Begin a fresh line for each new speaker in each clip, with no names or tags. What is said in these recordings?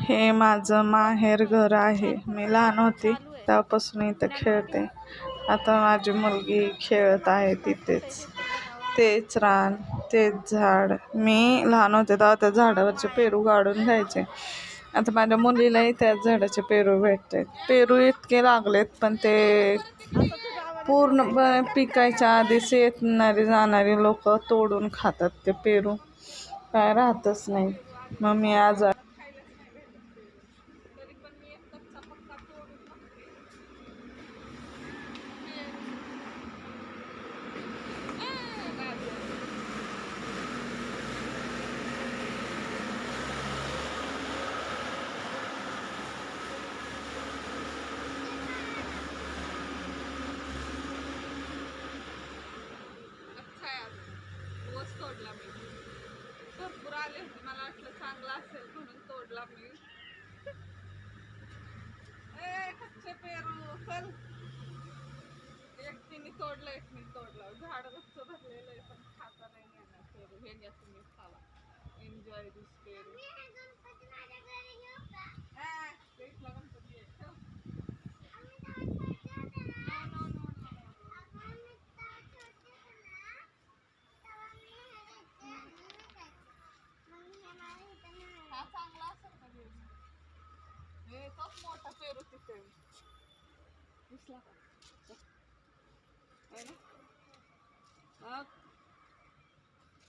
हे माझं माहेर घर आहे. मी लहान होती तेव्हापासून इथं खेळते. आता माझी मुलगी खेळत आहे तिथेच. तेच रान, तेच झाड. मी लहान होते तेव्हा त्या झाडावरचे पेरू काढून खायचे. आता माझ्या मुलीलाही त्याच झाडाचे पेरू भेटतात. पेरू इतके लागलेत पण ते पूर्ण पिकायच्या आधीच येणारी जाणारी लोक तोडून खातात ते पेरू. काय राहतच नाही. मग मी आज तोडला मी. भरपूर आले होते, मला वाटलं चांगला असेल म्हणून तोडला मी. कच्चे पेरू चल. एकटीने तोडलं, एकटीने तोडलं. झाड गच्च भरलेलं आहे पण खाता नाही येणार पेरू. हे घ्या तुम्ही खावा. एन्जॉय दिस पेरू. गणपती हा चांगला असेल का पेरू? हे तोच मोठा पेरू तिथे दिसला का?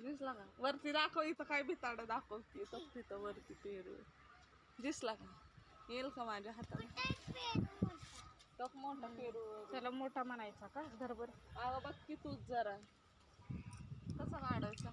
दिसला का? वरती दाखव. इथं काय भिताड दाखव. तिथं वरती पेरू दिसला का? येईल का माझ्या हाताला? तोच मोठा पेरू.
त्याला मोठा म्हणायचा का? धरभर
अगं बघ की तूच जरा कसं काढायचं.